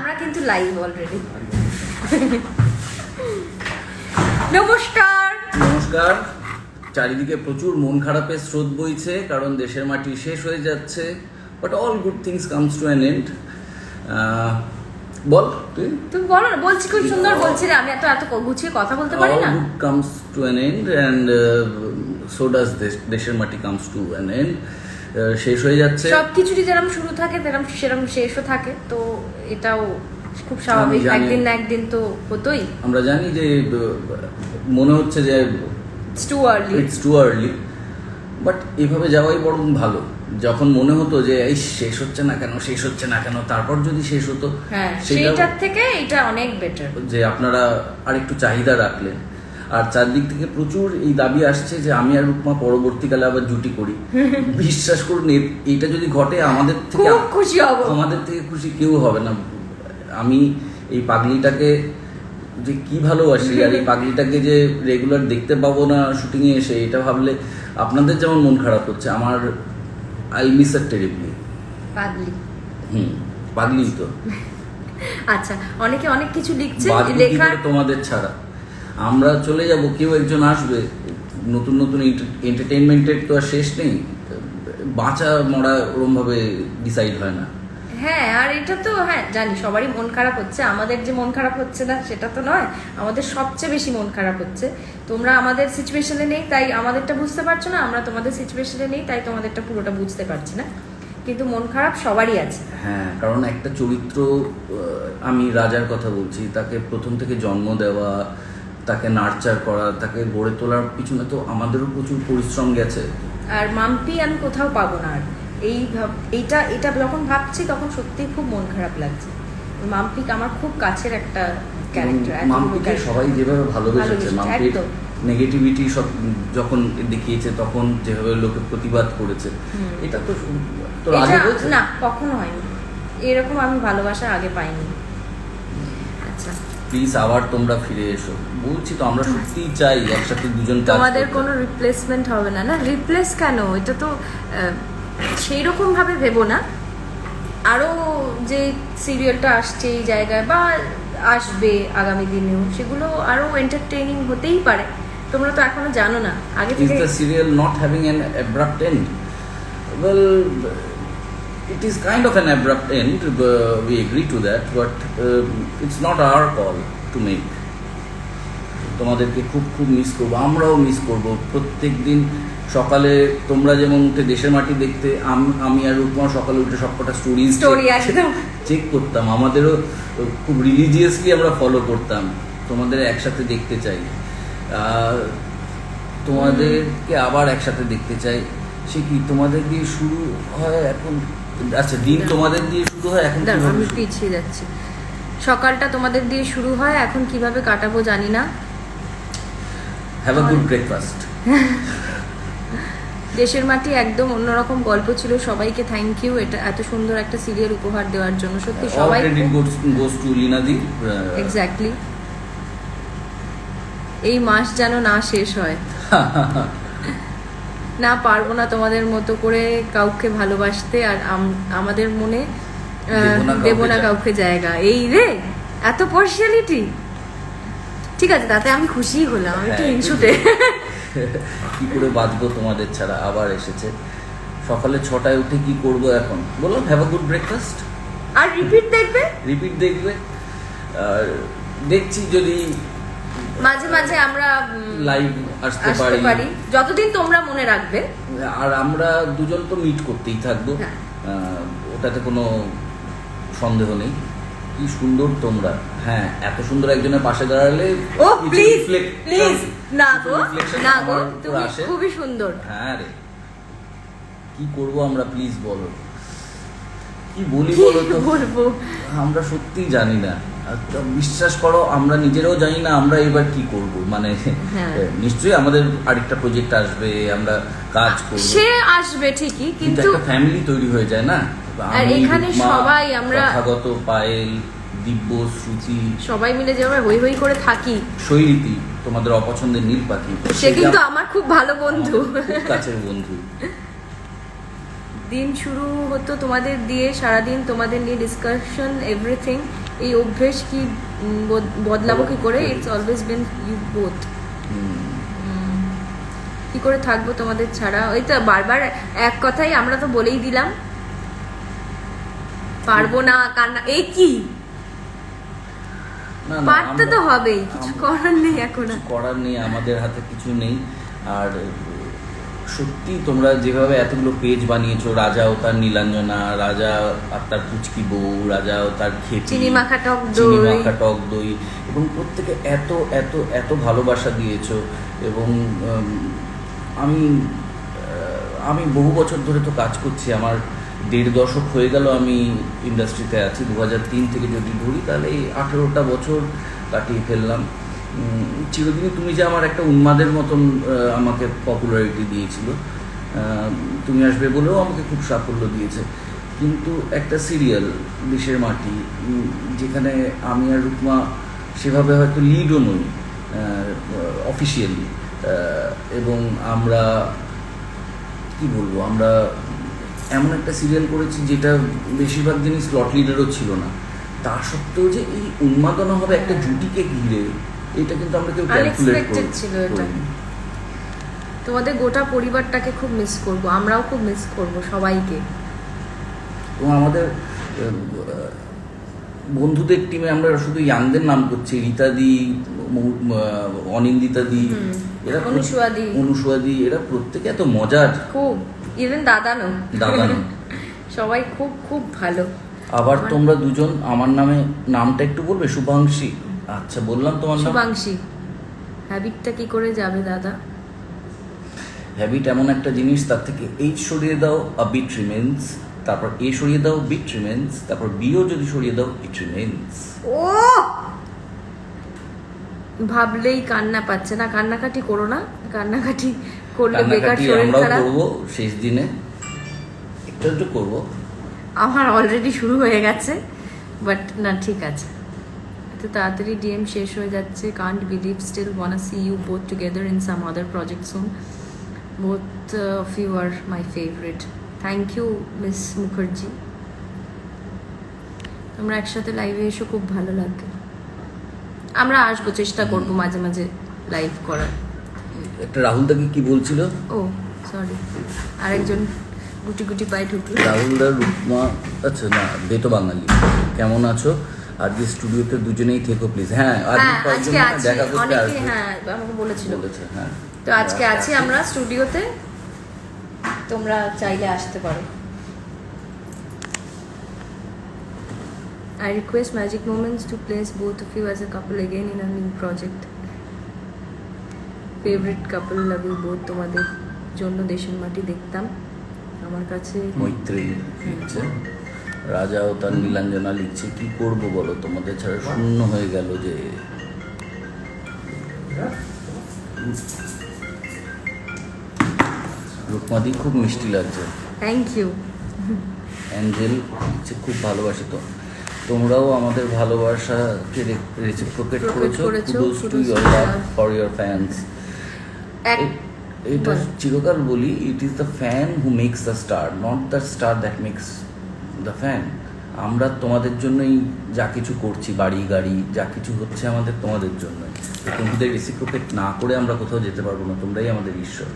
আমরা কিন্তু live already. নমস্কার। নমস্কার। চারিদিকে প্রচুর মন খারাপের স্রোত বইছে, কারণ দেশের মাটি শেষ হয়ে যাচ্ছে। But all good things comes to an end. বল তুমি বলো না। বলছি, খুব সুন্দর বলছি রে, আমি এত গুছিয়ে কথা বলতে পারি না। All good comes to an and and so does দেশের মাটি কামস টু অ্যান এন্ড। শেষ হয়ে যাচ্ছে। সবকিছুরই যেরকম শুরু থাকে সেরকম শেষও থাকে, তো এটাও খুব স্বাভাবিক। একদিন না একদিন তো হতোই। আমরা জানি যে মনে হচ্ছে যে ইটস টু আর্লি, বাট এভাবে যাওয়াই বরং ভালো। যখন মনে হতো যে এই শেষ হচ্ছে না কেন, তারপর যদি শেষ হতো, হ্যাঁ, সেইটার থেকে এটা অনেক বেটার। যে আপনারা আরেকটু চাহিদা রাখলেন। আর চারদিক থেকে প্রচুর এই দাবি আসছে যে আমি আর রূপমা পরবর্তীকালে আবার জুটি করি। বিশ্বাস করুন, এটা যদি ঘটে আমাদের থেকে খুব খুশি হব। আমাদের থেকে খুশি কেউ হবে না। আমি এই পাগলিটাকে যে কি ভালোবাসি, আর এই পাগলিটাকে যে রেগুলার দেখতে পাবো না শুটিংয়ে এসে, এটা ভাবলে আপনাদের যেমন মন খারাপ হচ্ছে, আমার আই মিস আর টেরিবলি। পাগলি তো। আচ্ছা, অনেকে অনেক কিছু লিখছে, লেখার তোমাদের ছাড়া আমরা চলে যাব, কেউ একজন আসবে। নতুন নতুন এন্টারটেইনমেন্টের তো আর শেষ নেই। বাঁচা মরা ওরম ভাবে ডিসাইড হয় না। হ্যাঁ, আর এটা তো হ্যাঁ জানি সবারই মন খারাপ হচ্ছে। আমাদের যে মন খারাপ হচ্ছে না সেটা তো নয়, আমাদের সবচেয়ে বেশি মন খারাপ হচ্ছে। তোমরা আমাদের সিচুয়েশনে নেই তাই আমাদেরটা বুঝতে পারছো না, আমরা তোমাদের সিচুয়েশনে নেই তাই তোমাদেরটা পুরোটা বুঝতে পারছি না, কিন্তু মন খারাপ সবারই আছে। হ্যাঁ, কারণ একটা চরিত্র, আমি রাজার কথা বলছি, তাকে প্রথম থেকে জন্ম দেওয়া, তাকে নার্চার করা, তাকে গড়ে তোলার পিছনে তো আমাদেরও প্রচুর পরিশ্রম গেছে। আর মাম্পি আমি কোথাও পাবো না। আর এইটা যখন ভাবছি তখন সত্যিই খুব মন খারাপ লাগছে। মাম্পি আমার খুব কাছের একটা ক্যারেক্টার। মাম্পিকে সবাই যেভাবে ভালোবেসেছে, মাম্পির নেগেটিভিটি সব যখন দেখিয়েছে তখন যেভাবে লোকে প্রতিবাদ করেছে, এটা তো তোর আগে হয়েছে না, কখনো হয়নি এরকম। আমি ভালোবাসা আগে পাইনি। আচ্ছা প্লিজ আবার তোমরা ফিরে এসো, বলছি তো আমরা সত্যিই চাই একসাথে দুজন। তোমাদের কোনো রিপ্লেসমেন্ট হবে না। না রিপ্লেস কেন, এটা তো সেই রকম ভাবে ভেবো না। আরো যে সিরিয়ালটা আসছে এই জায়গায় বা আসবে আগামী দিনেও, সেগুলো আরো এন্টারটেইনিং হতেই পারে। তোমরা তো এখনো জানো না আগে থেকে। Is the serial not having an abrupt end? Well, it is kind of an abrupt end. We agree to that, but it's not our call to make. তোমাদেরকে খুব খুব মিস করবো, আমরাও মিস করবো। প্রত্যেক দিন সকালে তোমরা যেমন উঠে দেশের মাটি দেখতে, আমি আর রূপমা সকালে উঠে সবকটা স্টোরি চেক করতাম। আমাদেরও খুব রিলিজিয়াসলি আমরা ফলো করতাম। তোমাদের একসাথে দেখতে চাই, তোমাদেরকে আবার একসাথে দেখতে চাই। সে কি তোমাদের দিয়ে শুরু হয় এখন? আচ্ছা, দিন তোমাদের দিয়ে শুরু হয় এখন। আমি পিছিয়ে যাচ্ছি। সকালটা তোমাদের দিয়ে শুরু হয়, এখন কিভাবে কাটাবো জানি না। Have a good breakfast. দেশের মাটি একদম অন্যরকম গল্প ছিল। সবাইকে থ্যাংক ইউ এটা এত সুন্দর একটা সিরিয়াল উপহার দেওয়ার জন্য। সত্যি সবাই গোস টু লিনাদি। এক্স্যাক্টলি। এই মাস যেন না শেষ হয়। না পারবো না তোমাদের মতো করে কাউকে ভালোবাসতে, আর আমাদের মনে দেব না কাউকে জায়গা। এই রে এত পার্সিয়ালিটি। ঠিক আছে, তাতে আমি খুশি হলাম। আমি একটু ইনসুটে। কি করে বাঁচবো তোমাদের ছাড়া? আবার এসেছে সকালে 6টায় উঠে কি করব এখন? বললাম হ্যাভ আ গুড ব্রেকফাস্ট। আর রিপিট দেখবে। আর দেখছি যদি মাঝে মাঝে আমরা লাইভ আসতে পারি, যতদিন তোমরা মনে রাখবে। আর আমরা দুজন তো মিট করতেই থাকবো, ওটাতে কোনো সন্দেহ নেই। কি সুন্দর তোমরা। হ্যাঁ, এত সুন্দর একজনের পাশে দাঁড়ালে না গো, তুমি খুবই সুন্দর। হ্যাঁ রে, কি করব আমরা? প্লিজ বলো, কি বলবো? আমরা সত্যি জানি না। বিশ্বাস করো, আমরা নিজেরাও জানি না আমরা এবার কি করব। মানে নিশ্চয়ই আমাদের আরেকটা প্রজেক্ট আসবে, আমরা কাজ করব, সে আসবে ঠিকই, কিন্তু একটা ফ্যামিলি তৈরি হয়ে যায় না? আর এখানে সবাই আমরা স্বাগত, পায়েল, দিব্য, শ্রুতি সবাই মিলে যে আমরা হই হই করে থাকি। শৈলীতি, তোমাদের অপছন্দের নীল পাখি, সে কিন্তু আমার খুব ভালো বন্ধু, খুব কাছের বন্ধু। দিন শুরু হতো তোমাদের দিয়ে, সারাদিন তোমাদের নিয়ে ডিসকাশন, এভরিথিং। এই অভ্যেস কি বদলাবো কি করে? It's always been you both. কি করে থাকবো তোমাদের ছাড়া? ওই তো বারবার এক কথাই আমরা তো বলেই দিলাম, পারবো না, কান্না, এই কি না, পারতে তো হবেই, কিছু করার নেই এখন। করার নেই, আমাদের হাতে কিছু নেই। আর সত্যি তোমরা যেভাবে এতগুলো পেজ বানিয়েছো, রাজা ও তার নীলাঞ্জনা, রাজা আর তার পুচকি বউ, রাজা ও তার খেপি, চিনি মাখা টক দই, এবং প্রত্যেকে এত এত এত ভালোবাসা দিয়েছো। এবং আমি বহু বছর ধরে তো কাজ করছি, আমার 1.5 দশক হয়ে গেল আমি ইন্ডাস্ট্রিতে আছি। 2003 থেকে যদি ধরি তাহলে এই 18টা বছর কাটিয়ে ফেললাম। চিরদিনই তুমি যে আমার একটা উন্মাদের মতন আমাকে পপুলারিটি দিয়েছিল, তুমি আসবে বলেও আমাকে খুব সাফল্য দিয়েছে। কিন্তু একটা সিরিয়াল দেশের মাটি, যেখানে আমি আর রুকমা সেভাবে হয়তো লিডও নই অফিসিয়ালি, এবং আমরা কি বলবো, আমরা এমন একটা সিরিয়াল করেছি যেটা বেশিরভাগ দিনই স্লট লিডারও ছিল না। তা সত্ত্বেও যে এই উন্মাদনা হবে একটা জুটিকে ঘিরে, এটা কিন্তু আমরা কেউ ক্যালকুলেট ছিল। এটা তোমাদের গোটা পরিবারটাকে খুব মিস করব, আমরাও খুব মিস করব সবাইকে। এবং আমাদের বন্ধুদের টিমে আমরা শুধু ইয়াংদের নাম করছি, রীতাদি, অনিন্দিতাদি, এরা অনুসুয়াদি, এরা প্রত্যেকে এত মজার, খুব, ইভেন দাদানো সবাই খুব খুব ভালো। আবার তোমরা দুজন আমার নামটা একটু বলবে? শুভাংশী। আচ্ছা, বললাম তোমার নাম শুভাংশী। হ্যাবিটটা কি করে যাবে দাদা? হ্যাবিট এমন একটা জিনিস, তার থেকে এইচ সরিয়ে দাও, আ বিট রিমেন্স, তারপর এ সরিয়ে দাও, বিট রিমেন্স, তারপর বিও যদি সরিয়ে দাও, ইট রিমেন্স। ও ভাবলেই কান্না পাচ্ছে না। কান্নাকাটি করো না, কান্নাকাটি করলে বেকার শরীর খারাপ। করবো শেষ দিনে, একটু করবো। আমার অলরেডি শুরু হয়ে গেছে, বাট না, ঠিক আছে। এত তাড়াতাড়ি ডিএম শেষ হয়ে যাচ্ছে। Can't believe, still wanna see you both together in some other project soon. Both of you are my favourite. Thank you miss Mukherjee. তোমরা একসাথে লাইভে এসো, খুব ভালো লাগবে। আমরা আসবো, চেষ্টা করবো মাঝে মাঝে লাইভ করার। একটা রাহুল দাকে কি বলছিল? ও সরি, আরেকজন গুটি গুটি পায়ে ঢুকলো। রাহুল দা, রুকমা, আচ্ছা না, বেতো বাঙালি, কেমন আছো? আজকে স্টুডিওতে দুজনেই থেকো প্লিজ। হ্যাঁ, আজকে আছি, অনেকে আমাকে বলেছিল। হ্যাঁ, তো আজকে আছি আমরা স্টুডিওতে, তোমরা চাইলে আসতে পারো। I request Magic Moments to place both of you as a couple again in a new project. Favorite couple, love you both. তোমাদের জন্য দেশের মাটি দেখতাম। আমার কাছে মৈত্রী লিখছে, রাজা ও তার নীলাঞ্জনা লিখছে, কি করব বলো, তোমাদের ছাড়া শূন্য হয়ে গেল যে। রুকমাদি, খুব মিষ্টি লাগছে। Thank you. অ্যাঞ্জেল লিখছে, খুব ভালোবাসি তো। তোমরাও আমাদের ভালোবাসাকে রেসিপ্রোকেট করেছো। Kudos to your love for your fans. এটা চিরকাল বলি, it is the fan who makes the star, not the star that makes the fan. আমরা তোমাদের জন্যই যা কিছু করছি, বাড়ি গাড়ি যা কিছু হচ্ছে আমাদের তোমাদের জন্য। তোমাদের রেসিপ্রোকেট না করে আমরা কোথাও যেতে পারবো না। তোমরাই আমাদের ঈশ্বর।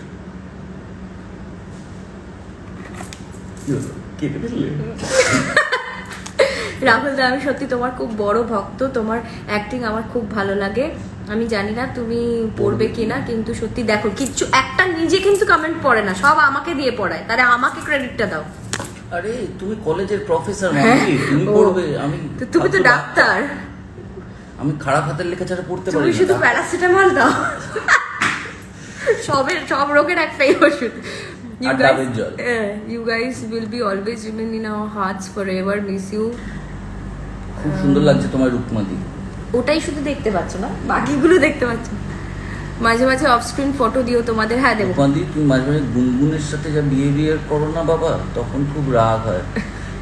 রাহুল দা, আমি সত্যি তোমার খুব বড় ভক্ত। তোমার অ্যাক্টিং আমার খুব ভালো লাগে। আমি জানি না তুমি পড়বে কিনা, কিন্তু সত্যি দেখো, কিচ্ছু একটা নিজে কিন্তু কমেন্ট পড়ে না, সব আমাকে দিয়ে পড়ায়। তাহলে আমাকে ক্রেডিটটা দাও। আরে তুমি কলেজের প্রফেসর, তুমি পড়বে। তুমি তো ডাক্তার। আমি খারাপ হাতের লেখা ছাড়া পড়তে পারি না। তুমি শুধু প্যারাসিটামল দাও। সব রোগের একটাই ওষুধ। You guys will be always remain in our hearts forever. Miss you. খুব সুন্দর লাগছে তোমার রুকমাদি। ওটাই শুধু দেখতে পাচ্ছ না, বাকিগুলো দেখতে পাচ্ছ। মাঝে মাঝে অফ স্ক্রিন ফটো দিও তোমাদের। হ্যাঁ, দেবো। রুকমাদি, তুমি মাঝে মাঝে গুনগুনের সাথে যা বিহেভিয়ার করো না বাবা, তখন খুব রাগ হয়।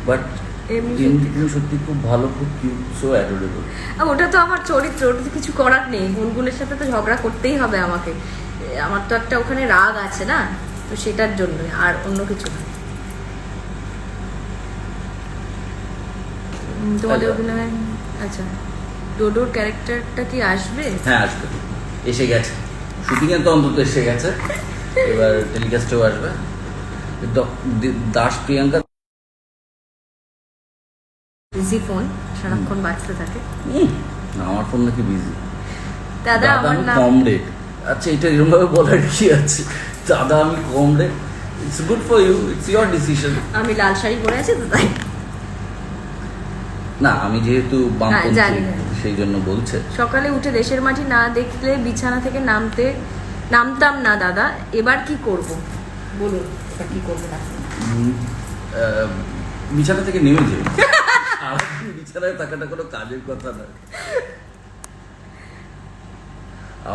বাট তুমি সত্যি খুব ভালো, খুব কিউট, সো অ্যাডোরেবল। ওটা তো আমার চরিত্র, ওটা তো কিছু করার নেই। গুনগুনের সাথে তো ঝগড়া করতেই হবে আমাকে। আমার তো একটা ওখানে রাগ আছে না, তো সেটার জন্য, আর অন্য কিছু না। তোমাদের অভিনয় আচ্ছা, ডোডোর ক্যারেক্টারটা কি আসবে? হ্যাঁ আসবে, এসে গেছে, শুটিংয়ে তো অন্তত এসে গেছে, এবার টেলিকাস্টেও আসবে। দাস প্রিয়াঙ্কা বিজি ফোন সারাক্ষণ বাজতে থাকে। না, আমার ফোন নাকি বিজি। দাদা আমার আমি নাম কম রেট। আচ্ছা, এটা এরকম ভাবে বলার কি আছে? দাদা আমি কম rate, it's good for you, it's your decision. আমি লাল শাড়ি পরে আছি তো তাই। না, আমি যেহেতু বামপন্থী জানি। সেই জন্য বলছে। সকালে উঠে দেশের মাটি না দেখলে বিছানা থেকে নামতাম না দাদা, এবার কি করব বলুন, এবার কি করবে না? বিছানা থেকে নেমে যাবে। সারাদিন বিছানায় থাকাটা কোনো কাজের কথা না।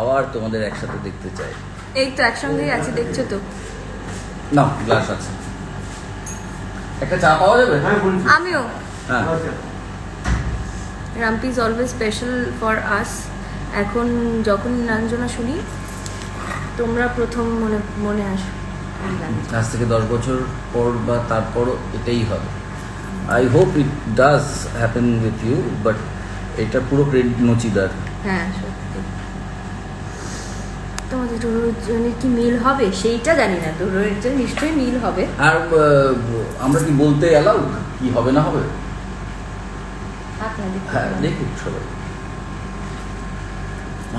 আবার তোমাদের একসাথে দেখতে চাই। এই তো একসঙ্গেই আছি, দেখছো তো। না, গ্লাস আছে, একটা চা পাওয়া যাবে? আমিও। হ্যাঁ, Rampi is always special for us. এখন যখন নিরঞ্জনা শুনি তোমরা প্রথম মনে মনে আসো। আজ থেকে 10 বছর পর বা তারপরও এটাই হবে। I hope it does happen with you, but এটা পুরো ক্রেডিট নচিদার। হ্যাঁ সত্যি। তোমাদের দুজনের কি মিল হবে সেইটা জানি না, দুজনের নিশ্চয়ই মিল হবে। আর আমরা কি বলতে অ্যালাউ কি হবে না হবে? হ্যাঁ, দেখুক সবাই।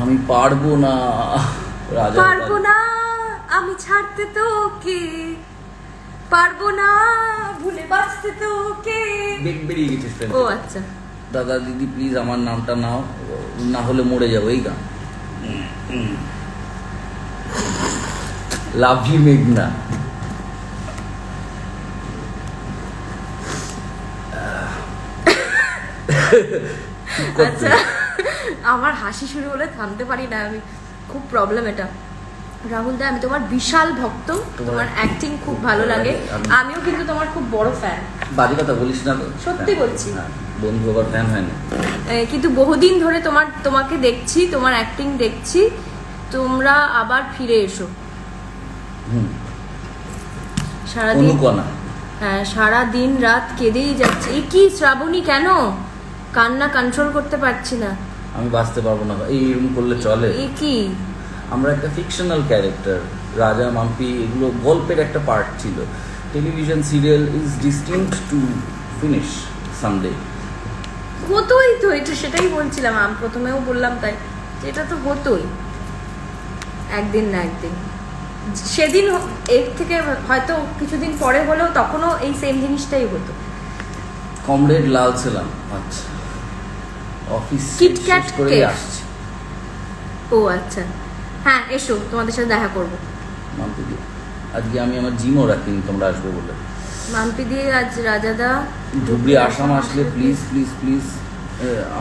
আমি পারবো না রাজা, পারবো না আমি ছাড়তে তো ওকে, পারবো না ভুলে বাঁচতে তো ওকে। বেরিয়ে গেছিস friend ও থেকে। আচ্ছা। দাদা দিদি প্লিজ আমার নামটা নাও, না হলে মরে যাবো। এই গান লাভ ইউ মেঘনা। আচ্ছা, আমার হাসি শুরু হলে থামতে পারি না আমি, খুব প্রবলেম এটা। রাহুল দা আমি তোমার বিশাল ভক্ত, তোমার অ্যাক্টিং খুব ভালো লাগে, আমিও কিন্তু তোমার খুব বড় ফ্যান। বাজে কথা বলিস না তো। সত্যি বলছি। হ্যাঁ, বন্ধু আবার ফ্যান হয় না। কিন্তু বহুদিন ধরে তোমাকে দেখছি, তোমার অ্যাক্টিং দেখছি, তোমরা আবার ফিরে এসো। সারাদিন অনুকণা। হ্যাঁ, সারা দিন রাত কেঁদেই যাচ্ছে। এ কি শ্রাবণী, কেন কান্না কন্ট্রোল করতে পারছি না? আমি বাঁচতে পারবো না, এইরকম করলে চলে? এ কি? আমরা একটা ফিকশনাল ক্যারেক্টার, রাজা মাম্পি এগুলো গল্পের একটা পার্ট ছিল। Television serial is distinct to finish someday. হতোই তো, এটা সেটাই বলছিলাম, আমি প্রথমেও বললাম তাই, এটা তো হতোই একদিন না একদিন। সেদিন এর থেকে হয়তো কিছুদিন পরে হলেও তখনও এই সেম জিনিসটাই হতো। কমরেড লাল ছিলাম। আচ্ছা, অফিস কিটক্যাট শেষ করে কেক। আসছি। ও আচ্ছা, হ্যাঁ এসো, তোমাদের সাথে দেখা করবো। মাম্পি দি, আজকে আমি আমার জিমও রাখিনি তোমরা আসবে বলে। মাম্পি দিয়ে আজ রাজাদা ধুবড়ি আসাম আসলে প্লিজ প্লিজ প্লিজ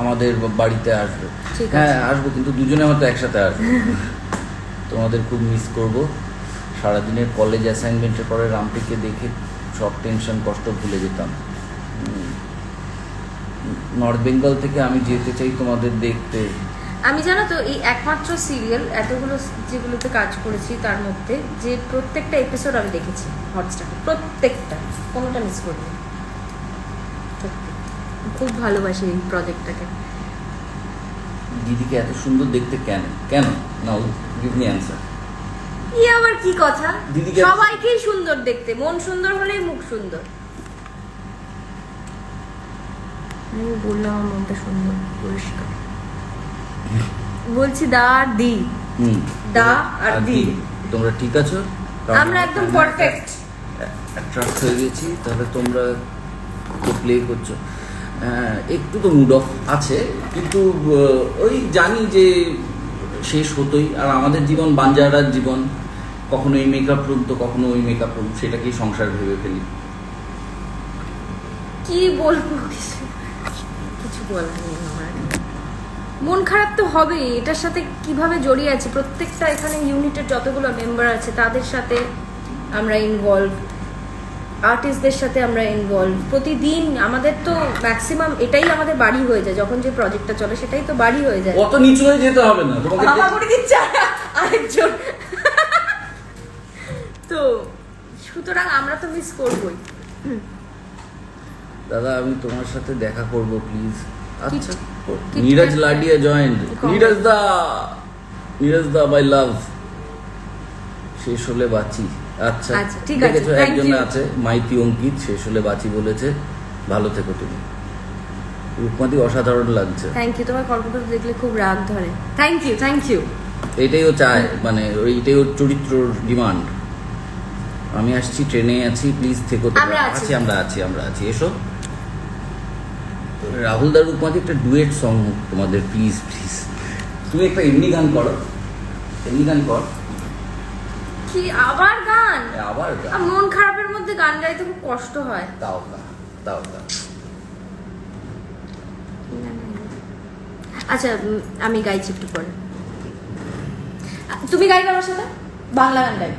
আমাদের বাড়িতে আসবে। ঠিক আছে। হ্যাঁ আসবো, কিন্তু দুজনে হয়তো একসাথে আসবো। তোমাদের খুব মিস করব। সারাদিনের কলেজ অ্যাসাইনমেন্টের পরে রামপিকে দেখে সব টেনশন কষ্ট ভুলে যেতাম। নর্থ বেঙ্গল থেকে আমি যেতে চাই তোমাদের দেখতে। আমি জানো তো এই একমাত্র সিরিয়াল এতগুলো যেগুলোতে কাজ করেছি তার মধ্যে যে প্রত্যেকটা এপিসোড আমি দেখেছি হটস্টারে, প্রত্যেকটা, কোনোটা মিস করিনি। সত্যি খুব ভালোবাসি এই প্রজেক্টটাকে। দিদিকে এত সুন্দর দেখতে কেন কেন? নাও গিভ মি অ্যান্সার। ই আবার কি কথা? দিদিকে- সবাইকেই সুন্দর দেখতে, মন সুন্দর হলেই মুখ সুন্দর। আমি বললাম আমার মনটা সুন্দর পরিষ্কার। বলছি দা আর দি, দা আর দি, তোমরা ঠিক আছো? আমরা একদম পারফেক্ট। অ্যাট্রাক্ট হয়ে গেছি। তাহলে তোমরা প্লে করছো, একটু তো মুড অফ আছে, কিন্তু ওই জানি যে শেষ হতোই। আর আমাদের জীবন বাঞ্জারার জীবন, কখনো এই মেকআপ রুম তো কখনো ওই মেকআপ রুম, সেটাকেই সংসার ভেবে ফেলি। কি বলবো, কিছু বলার নেই আমার। মন খারাপ তো হবেই, এটার সাথে কিভাবে জড়িয়ে আছে। প্রত্যেকটা এখানে ইউনিটের যতগুলো মেম্বার আছে তাদের সাথে আমরা ইনভলভ, আর্টিস্টদের সাথে আমরা ইনভলভ। প্রতিদিন আমাদের তো ম্যাক্সিমাম এটাই আমাদের বাড়ি হয়ে যায়, যখন যে প্রজেক্টটা চলে সেটাই তো বাড়ি হয়ে যায়। অত নিচু হয়ে যেতে হবে না তোমাকে। বাবা করে দিচ্ছে আরেকজন। তো সুতরাং আমরা তো মিস করবোই। দাদা আমি তোমার সাথে দেখা করব প্লিজ। আচ্ছা Neeraj Ladia joined. Neeraj da my love. শেষ হলে বাঁচি। আচ্ছা ঠিক আছে, দেখেছো একজন আছে মাইতি অঙ্কিত, শেষ হলে বাঁচি বলেছে। ভালো থেকো তুমি। রূপমাদি অসাধারণ লাগছে। থ্যাংক ইউ, তোমার কর্কট দেখলে খুব রাগ ধরে। Thank you. এটাই ও চায়, মানে এইটাই ওর চরিত্রর ডিমান্ড। আমি আসছি, ট্রেনে আছি, প্লিজ থেকো। আমরা আছি এসো। রাহুল দা রূপমাদি একটা ডুয়েট সং তোমাদের, প্লিজ। তুমি একটা এমনি গান করো, কর। কি আবার গান? আবার গান? মন খারাপের মধ্যে গান গাইতে খুব কষ্ট হয়। তাও আচ্ছা আমি গাইছি একটু পরে। তুমি গাইবে আমার সাথে? বাংলা গান গাই।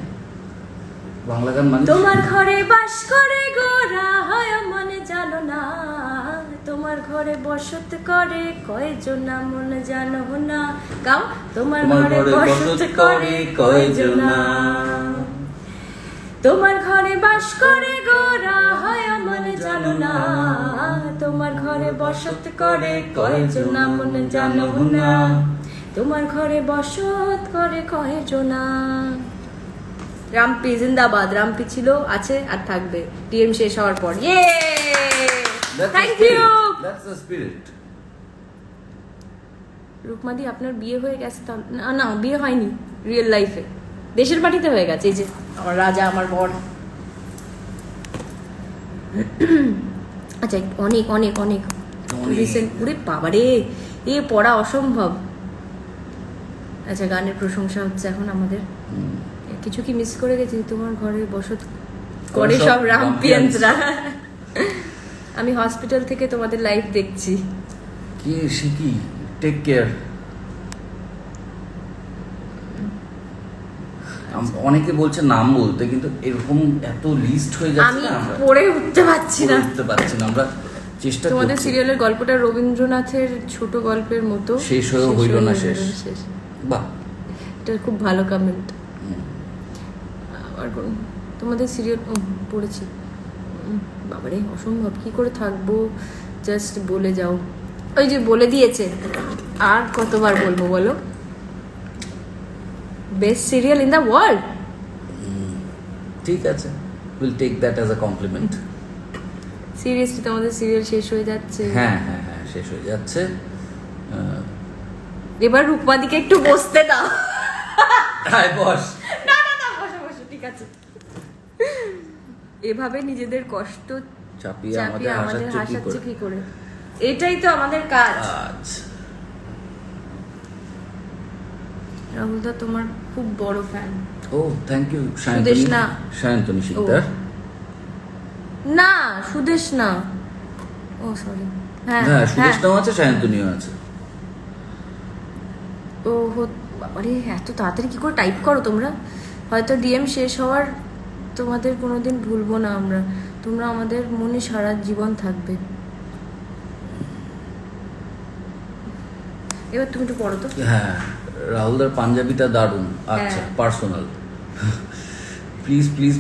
বাংলা গান মানে? তোমার ঘরে বাস করে গোরা হয় মনে জানো না, তোমার ঘরে বসত করে কয়জন মনে জানো না। গাও। তোমার ঘরে বসত করে কয়জন, তোমার ঘরে বাস করে গোরা হয় মনে জানো না, তোমার ঘরে বসত করে কয়জন মনে জানো না, তোমার ঘরে বসত করে কয়জন। রামপি জিন্দাবাদ। রামপি ছিল, আছে আর থাকবে টিএম শেষ হওয়ার পর। Thank you. রূপমাদি আপনার বিয়ে হয়ে গেছে? না বিয়ে হয়নি, রিয়েল লাইফে দেশের মাটিতে হয়ে গেছে। এই যে আমার রাজা, আমার বর। আচ্ছা অনেক রিসেন্ট। ওরে বাবারে, এ পড়া অসম্ভব। আচ্ছা গানের প্রশংসা হচ্ছে এখন আমাদের। কিছু কি মিস করে গেছি? তোমার ঘরে বসত করে সব রামপিয়ানসরা। আমি হসপিটাল থেকে তোমাদের লাইভ দেখছি। কি শিখি, টেক কেয়ার। অনেকে বলছে নাম বলতে, কিন্তু এরকম এত লিস্ট হয়ে যাচ্ছে না, আমি পড়ে উঠতে পারছি না। আমরা চেষ্টা করছি। তোমাদের সিরিয়ালের গল্পটা রবীন্দ্রনাথের ছোট গল্পের মতো, শেষ হয়ে হইল না শেষ। বাহ, এটা খুব ভালো কমেন্ট। আর তোমাদের সিরিয়াল পড়েছি, বাবারে অসম্ভব। কি করে থাকবো, জাস্ট বলে যাও। ওই যে বলে দিয়েছে, আর কতবার বলবো বলো? Best serial in the world. ঠিক আছে, will take that as a compliment. Seriously তোমাদের সিরিয়াল শেষ হয়ে যাচ্ছে। হ্যাঁ শেষ হয়ে যাচ্ছে। এবার রূপমাদিকে একটু বসতে দাও। বস। না বসো, ঠিক আছে। এভাবে নিজেদের কষ্ট চাপিয়ে আমাদের হাসাচ্ছে কি করে? এটাই তো আমাদের কাজ। রাহুল দা তোমার খুব বড় ফ্যান। ও থ্যাংক ইউ। সায়ন্তনী শিকদার। না সুদেশ না, ও সরি। হ্যাঁ সুদেশটাও আছে, সায়ন্তনীও আছে। ও বাবারে, এত তাড়াতাড়ি কি করে টাইপ করো তোমরা? হয়তো ডিএম শেষ হওয়ার তোমাদের কোনোদিন ভুলবো না আমরা। তোমরা আমাদের মনে সারা জীবন থাকবে। এবার তুমি একটু পড়ো তো। হ্যাঁ, রাহুলদার পাঞ্জাবিটা দারুণ। আচ্ছা, পার্সোনাল।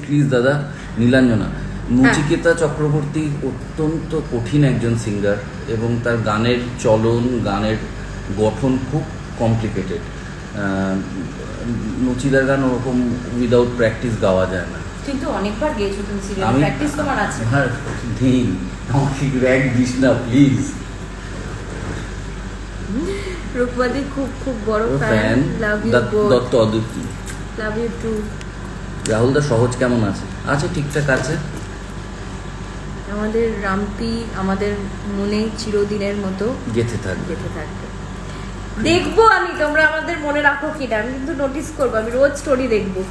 প্লিজ দাদা। নীলাঞ্জনা, নচিকেতা চক্রবর্তী অত্যন্ত কঠিন একজন সিঙ্গার, এবং তার গানের চলন, গানের গঠন খুব কমপ্লিকেটেড। নচিদার গান ওরকম উইদাউট প্র্যাকটিস গাওয়া যায় না। কিন্তু অনেকবার গেয়েছো তুমি সিরিয়াল, প্র্যাকটিস তোমার আছে। নেই, আমাকে র্যাক দিস না প্লিজ। রূপবাদী খুব বড় fan. Love you Dutta Adyuti. Love you too. Rahul da Sahaj কেমন আছে? ঠিকঠাক আছে। আমাদের রামপি আমাদের মনে চিরদিনের মতো গেঁথে থাকবে। দেখবো আমি, তোমরা আমাদের মনে রাখো কিনা। আমি কিন্তু নোটিস করবো, আমি রোজ স্টোরি দেখবো।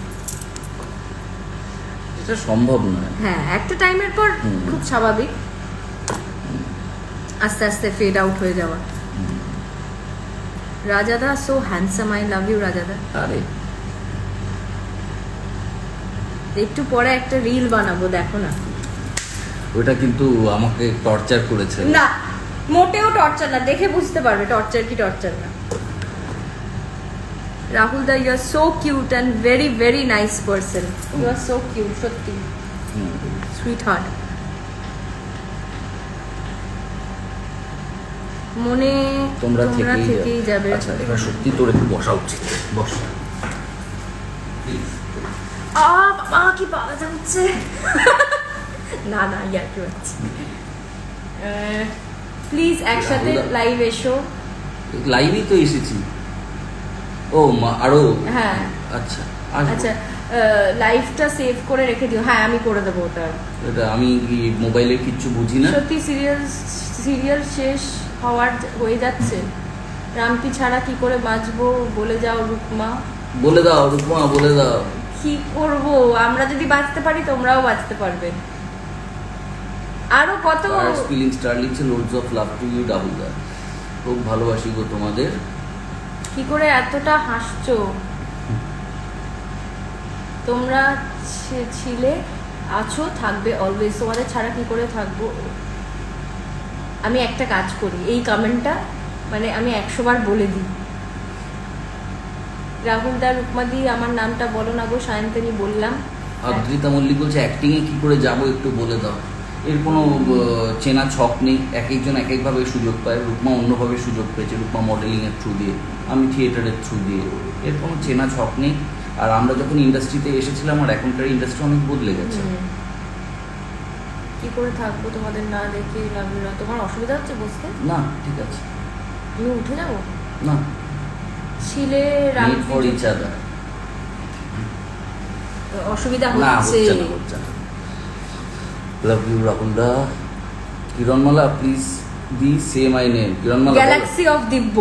এটা সম্ভব নয়। হ্যাঁ, একটা টাইমের পর খুব স্বাভাবিক, আস্তে আস্তে ফেড আউট হয়ে যাওয়া। রাজাদা so handsome, I love you রাজাদা। আরে একটু পরে একটা রিল বানাবো, দেখো না। ওটা কিন্তু আমাকে টর্চার করেছে। না, মোটেও টর্চার না, দেখে বুঝতে পারবে টর্চার কি টর্চার না। Rahul da, you are so cute and very very nice person. You are so cute, সত্যি সুইট হার্ট। মনে তোমরা থেকেই থেকেই যাবে। আচ্ছা এবার সত্যি তোর একটু বসা উচিত, বস বাবা কি পাওয়া যাচ্ছে না না ইয়ার কি হচ্ছে। প্লিজ একসাথে লাইভ এসো। লাইভই তো এসেছি। ও আরো হ্যাঁ আচ্ছা আচ্ছা লাইভটা সেভ করে রেখে দিও। হ্যাঁ আমি করে দেবো ওটা। এটা আমি কি মোবাইলে কিচ্ছু বুঝি না। সত্যি সিরিয়াল শেষ হয়ে যাচ্ছে। রামপি ছাড়া কি করে বাঁচবো বলে যাও রুকমা। বলে দাও রুকমা, বলে দাও। কি করব, আমরা যদি বাঁচতে পারি তোমরাও বাঁচতে পারবে। আরো কত ফিলিং স্টার লিখছে loads of love to you ডাবুলদা, খুব ভালোবাসি গো তোমাদের। কি করে এতটা হাসছো তোমরা, ছিলে আছো থাকবে অলওয়েজ, তোমাদের ছাড়া কি করে থাকবো। আমি একটা কাজ করি, এই কমেন্টটা মানে আমি 100 বার বলে দিই। রাহুল দা রুকমাদি আমার নামটা বলো না গো। সায়ন্তনী বললাম। আদ্রিতা মল্লিক বলছে অ্যাক্টিং এ কি করে যাব একটু বলে দাও। এর কোনো চেনা ছক নেই, এক একজন এক একভাবে সুযোগ পায়। রুকমা অন্যভাবে সুযোগ পেয়েছে, রুকমা মডেলিং এর থ্রু দিয়ে, আমি থিয়েটারের থ্রু দিয়ে। এর কোনো চেনা ছক নেই। আর আমরা যখন ইন্ডাস্ট্রিতে এসেছিলাম আর এখনকার ইন্ডাস্ট্রি অনেক বদলে গেছে। কি করে থাকবো তোমাদের না দেখে। লাভলুরা তোমার অসুবিধা হচ্ছে বসতে? না ঠিক আছে, আমি উঠে যাবো। না ছিলে নিড ফর ইচ আদার। অসুবিধা না হচ্ছে। হচ্ছে না। লাভ ইউ রাহুলদা। কিরণমালা প্লিজ দি say my name. Kiranmala galaxy of Divya.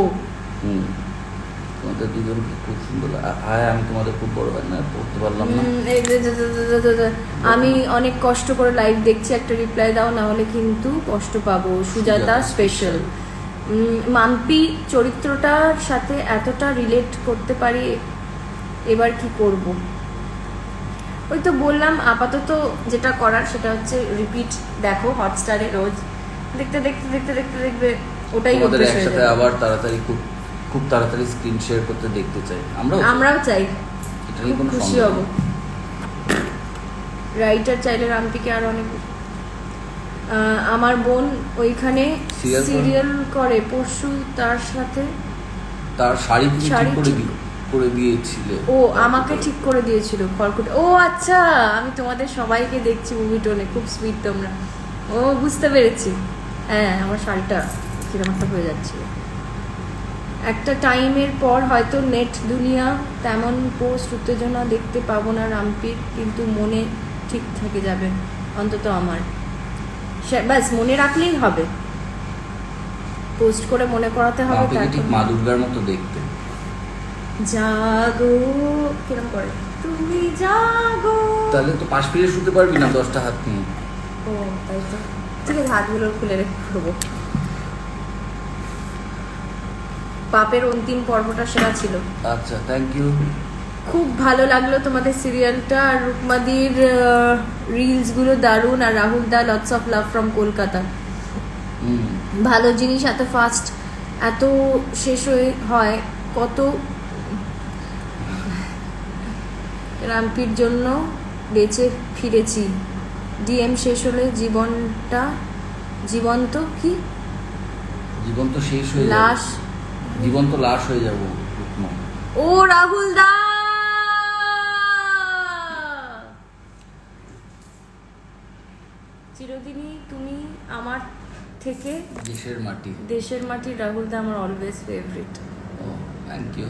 তোমাদের দুজনকে খুব সুন্দর। হ্যাঁ আমি তোমাদের খুব বড় হয় না, পড়তে পারলাম না। আমি অনেক কষ্ট করে লাইভ দেখছি, একটা রিপ্লাই দাও, না হলে কিন্তু কষ্ট পাবো। সুজাতা স্পেশাল। মাম্পি চরিত্রটার সাথে এতটা রিলেট করতে পারি, এবার কি করব। ওই তো বললাম, আপাতত যেটা করার সেটা হচ্ছে রিপিট দেখো হটস্টারে রোজ, দেখতে দেখতে দেখতে দেখতে দেখবে ওটাই তোমাদের অভ্যেস হয়ে একসাথে যাবে। আবার তাড়াতাড়ি খুব তাড়াতাড়ি স্ক্রিন শেয়ার করতে দেখতে চাই। আমরাও চাই, এটা নিয়ে খুব কোনো খুশি সন্দেহ হব। নেই। রাইটার চাইলে রামপিকে আর অনেক। আমার বোন ওইখানে সিরিয়াল করে, পরশু তার সাথে তার শাড়ি তুমি শাড়ি ঠিক ঠিক করে দিয়েছিলে। ও আমাকে ঠিক করে দিয়েছিল খড়কুটে। ও আচ্ছা, আমি তোমাদের সবাইকে দেখছি মুভি টোনে, খুব সুইট তোমরা। ও বুঝতে পেরেছি। হ্যাঁ আমার শাড়িটা কিরকম একটা হয়ে যাচ্ছিল। একটা টাইমের পর হয়তো নেট দুনিয়া তেমন পোস্ট উত্তেজনা দেখতে পাবো না রামপির, কিন্তু মনে ঠিক থেকে যাবে অন্তত আমার। ব্যাস মনে রাখলেই হবে, পোস্ট করে মনে করাতে হবে। আমাকে ঠিক মা দুর্গার মতো দেখতে। জাগো কিরকম করে তুমি জাগো, তাহলে তো পাশ ফিরে শুতে পারবি না 10টা হাত নিয়ে। ও তাই তো, ঠিক আছে হাতগুলো খুলে রেখে করবো। পাপের অন্তিম পর্বটা সেরা ছিল। আচ্ছা থ্যাংক ইউ। খুব ভালো লাগলো তোমাদের সিরিয়ালটা। আর রুকমাদির রিলসগুলো দারুণ। আর Rahul da lots of love from Kolkata. ভালো জিনিস এত ফাস্ট এত শেষ হয় কত। রামপির জন্য বেঁচে ফিরেছি। ডিএম শেষ হলে জীবন্ত কি জীবন তো শেষ হয়ে লাশ, জীবন তো লাশ হয়ে যাব। ও রাহুল দা চিরদিনই তুমি আমার থেকে। দেশের মাটি রাহুল দা আমার অলওয়েজ ফেভারিট। ও থ্যাংক ইউ।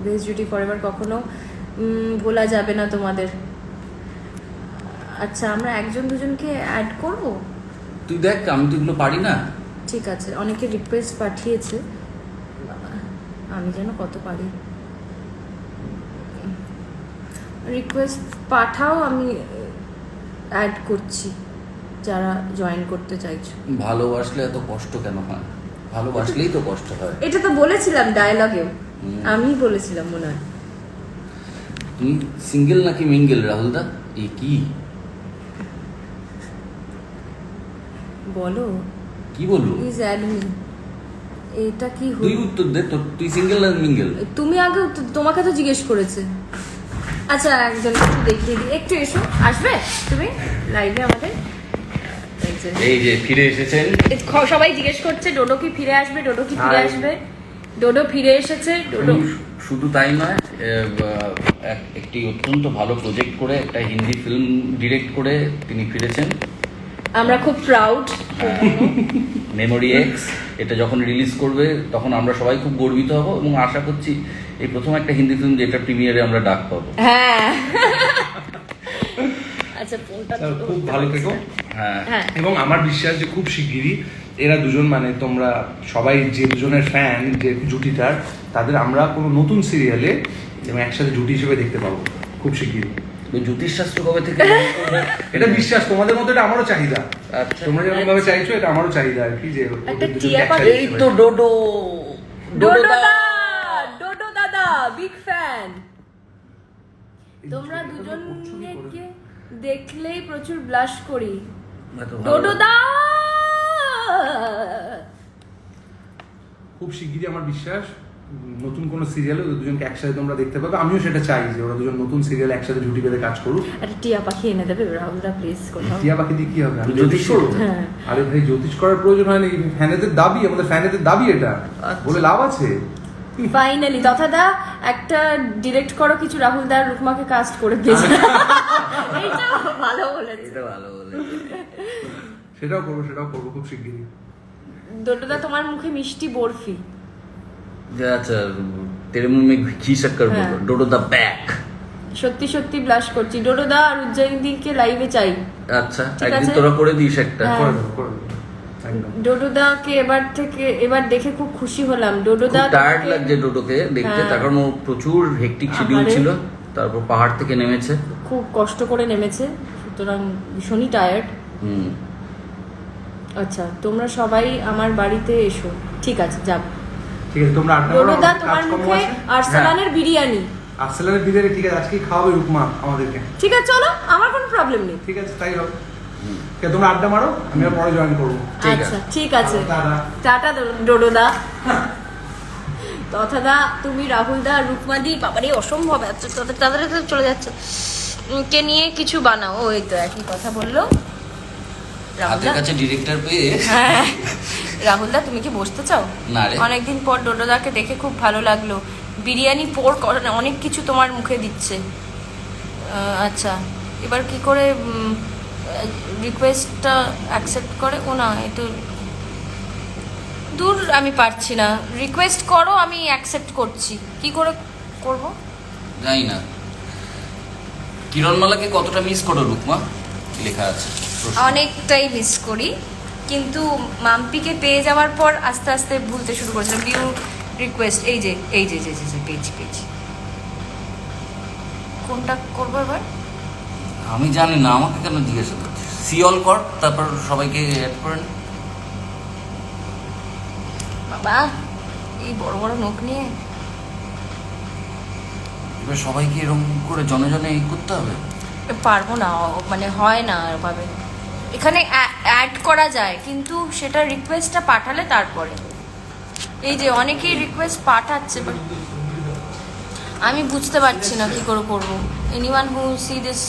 বেস্ট জুটি ফরএভার কখনো ভোলা যাবে না তোমাদের। আচ্ছা আমরা একজন দুজনকে অ্যাড করব। তুই দেখ, আমি তো এগুলো পারি না। ঠিক আছে, অনেকে রিকোয়েস্ট পাঠিয়েছে, আমি যেন কত পারি। রিকোয়েস্ট পাঠাও, আমি অ্যাড করছি যারা জয়েন করতে চাইছো। ভালোবাসলে এত কষ্ট কেন হয়? ভালোবাসলেই তো কষ্ট হয়। এটা তো বলেছিলাম ডায়লগেও, আমি বলেছিলাম মনে হয়। তুমি সিঙ্গেল নাকি মিঙ্গেল রাহুলদা? এ কি বলো, কি বলবো? Please add me. এটা কি তুই উত্তর দে তো, তুই সিঙ্গেল না মিঙ্গেল? তুমি আগে তোমাকে তো জিজ্ঞেস করেছে। আচ্ছা একজন একটু দেখিয়ে দিই, একটু এসো, আসবে তুমি লাইভে আমাদের? এসেছে। এই যে ফিরে এসেছেন। সবাই জিজ্ঞেস করছে ডোডো কি ফিরে আসবে, ডোডো কি ফিরে আসবে। ডোডো ফিরে এসেছে। ডোডো শুধু তাই নয়, একটি অত্যন্ত ভালো প্রজেক্ট করে একটা হিন্দি ফিল্ম ডিরেক্ট করে তিনি ফিরেছেন। আমরা খুব প্রাউড। মেমোরি এক্স, এটা যখন রিলিজ করবে তখন আমরা সবাই খুব গর্বিত হব এবং আশা করছি এই প্রথম একটা হিন্দি ফিল্ম যেটা প্রিমিয়ারে আমরা ডাক পাবো। হ্যাঁ আচ্ছা, ফোনটা খুব ভালো থেকো। হ্যাঁ, এবং আমার বিশ্বাস যে খুব শিগগিরই এরা দুজন, মানে তোমরা সবাই যে দুজনের ফ্যান, যে জুটিটার, তাদের আমরা কোনো নতুন সিরিয়ালে এবং একসাথে জুটি হিসেবে দেখতে পাবো খুব শিগগিরই। জ্যোতিষশাস্ত্র কবে থেকে এটা বিশ্বাস, তোমাদের মতো এটা আমারও চাহিদা। আচ্ছা, তোমরা যেমন ভাবে চাইছো, এটা আমারও চাহিদা আর কি, যে একটা ওদের দুজনকে টিয়া একসাথে পাখি। এই দেখতে তো পাই। ডোডো ডোডো দা, ডোডো দাদা বিগ ফ্যান। তোমরা দুজনকে দেখলেই প্রচুর ব্লাশ করি। ডোডো দা খুব শিগগিরই আমার বিশ্বাস নতুন কোনো সিরিয়ালে ওদের দুজনকে একসাথে তোমরা দেখতে পাবে। আমিও সেটা চাই যে ওরা দুজন নতুন সিরিয়ালে একসাথে জুটি বেঁধে কাজ করুক। একটা টিয়া পাখি এনে দেবে রাহুল দা প্লিজ কোথাও। টিয়া পাখি দিয়ে কি হবে? আমি জ্যোতিষ জ্যোতিষ করবো? হ্যাঁ। আরে ভাই, জ্যোতিষ করার প্রয়োজন হয় না, ফ্যানেদের দাবি, আমাদের ফ্যানেদের দাবি এটা, আচ্ছা। বলে লাভ আছে? ফাইনালি তথা দা একটা ডিরেক্ট করো কিছু, রাহুল দা রুকমাকে কাস্ট করে দিয়েছে। এইটা ভালো বলেছে। এটা ভালো বলে। সেটাও করবো খুব শিগগিরই। ডোডোদা তোমার মুখে মিষ্টি বরফি। আচ্ছা, তেরে মুখ মে ঘি শক্কর বলো। হ্যাঁ। Dodo the back. সত্যি সত্যি ব্লাশ করছি। ডোডোদা আর উজ্জয়িনীকে লাইভে চাই। আচ্ছা, ঠিক একদিন আছে। তোরা করে দিস একটা। হ্যাঁ। করে দেবো একদম। ডোডোদাকে এবার দেখে খুব খুশি হলাম। ডোডোদা টায়ার্ড লাগছে ডোডোকে দেখতে, হ্যাঁ। তার কারণ ও প্রচুর হেক্টিক শিডিউল আহারে। ছিল, তারপর পাহাড় থেকে নেমেছে। খুব কষ্ট করে নেমেছে, সুতরাং ভীষণই টায়ার্ড। হুম। আচ্ছা, তোমরা সবাই আমার বাড়িতে এসো। ঠিক আছে, যাব। ঠিক আছে, তোমরা আড্ডা মারো, ডোডোদা আমার তোমার কাজকর্ম মুখে আছে। আরসালানের বিরিয়ানি। আর্সেনালের বিরিয়ানি ঠিক আছে, আজকে খাওয়াবে রুকমা আমাদেরকে। ঠিক আছে, চলো, আমার কোনো প্রবলেম নেই। ঠিক আছে, তাই হবে। ঠিক আছে, তোমরা আড্ডা মারো, আমি আর পরে জয়েন করবো। ঠিক আচ্ছা, আছে। ঠিক আছে। টাটা। টাটা ডোডোদা। তথাদা তুমি রাহুলদা রুকমাদি বাবারই অসম্ভব, আচ্ছা তাদের চলে যাচ্ছে কে নিয়ে কিছু বানাও। ওই তো একই কথা বললো হাতের রাহুলদা। কাছে ডিরেক্টর পেয়ে। হ্যাঁ, রাহুলদা তুমি কি বসতে চাও? না রে। অনেকদিন পর ডোডোদাকে দেখে খুব ভালো লাগলো। বিরিয়ানি পোর অনেক কিছু তোমার মুখে দিচ্ছে। আচ্ছা, এবার কি করে রিকোয়েস্টটা অ্যাকসেপ্ট করে? ও না, একটু দূর, আমি পারছি না। রিকোয়েস্ট করো, আমি অ্যাকসেপ্ট করছি। কি করে করব? জানি না। কিরণমালাকে কতটা মিস করো রুকমা? কি লেখা আছে? অনেকটাই মিস করি, কিন্তু মাম্পিকে পেয়ে যাওয়ার পর আস্তে আস্তে ভুলতে শুরু করেছিলাম। ভিউ রিকোয়েস্ট, এই যে পেজ কোনটা করবো এবার? আমি জানি না, আমাকে কেন জিজ্ঞাসা করছিস? সিঅল কর, তারপর সবাইকে অ্যাড করে নে। বাবা, এই বড় বড় নখ নিয়ে এবার সবাইকে এরকম করে জনে জনে এই করতে হবে? পারবো না, মানে হয় না এভাবে। এখানে অ্যাড করা যায়, কিন্তু সেটা রিকোয়েস্টটা পাঠালে তারপরে। এই যে অনেকেই রিকোয়েস্ট পাঠাচ্ছে, বাট আমি বুঝতে পারছি না কি করে করবো। Anyone who C this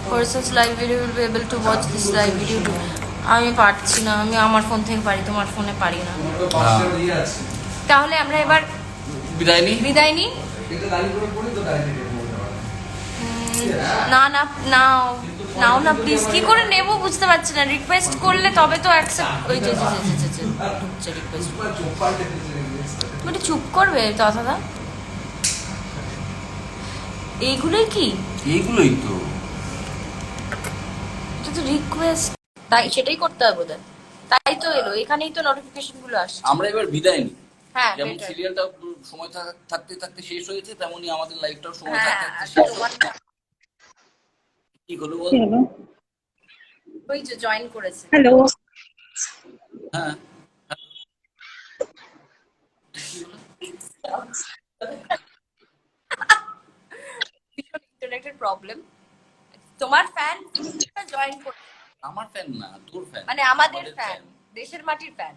persons live video will be able to watch this live video. আমি পারছি না, আমি আমার ফোন থেকে পারি, তোমার ফোনে পারি না। তাহলে আমরা এবার বিদায় নি। বিদায় নিই। না না, নাও না প্লিজ। কি করে নেব বুঝতে পারছি না। রিকোয়েস্ট করলে তবে তো অ্যাকসেপ্ট। ওই যে ঢুকছে রিকোয়েস্ট। মানে চুপ করবে দাদা? এইগুলোই কি? এইগুলোই তো। এটা তো রিকোয়েস্ট, তাই সেটাই করতে হবে বোধহয়। তাই তো এলো, এখানেই তো নোটিফিকেশন গুলো আসছে। আমরা এবার বিদায় নিই। হ্যাঁ, যেমন better. সিরিয়ালটা সময় থাকতে থাকতে শেষ হয়েছে, তেমনি আমাদের লাইফটাও সময় হ্যাঁ, থাকতে থাকতে শেষ হয়েছে। কি হলো বল? হ্যালো ওই যে জয়েন করেছে। হ্যালো হ্যাঁ, ইন্টারনেটের প্রবলেম। তোমার ফ্যান জয়েন করছে, আমার ফ্যান না, তোর ফ্যান। মানে আমাদের ফ্যান, দেশের মাটির ফ্যান।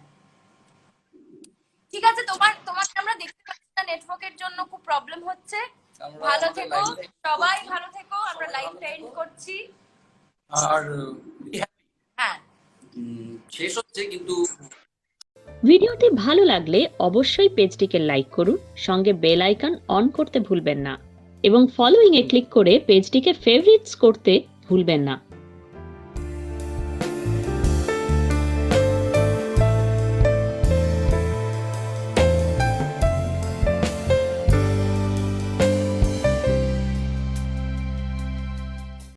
ঠিক আছে, তোমাকে আমরা দেখতে পাচ্ছি না, নেটওয়ার্কের জন্য খুব প্রবলেম হচ্ছে। আমরা ভালো আমাদের থেকো, live-টা- সবাই ভালো থেকো। আমরা লাইভটা এন্ড করছি। আর হ্যাঁ, শেষ হচ্ছে, কিন্তু ভিডিওটি ভালো লাগলে অবশ্যই পেজটিকে লাইক করুন, সঙ্গে বেল আইকন অন করতে ভুলবেন না এবং ফলোইং এ ক্লিক করে পেজটিকে ফেভারিটস করতে ভুলবেন না।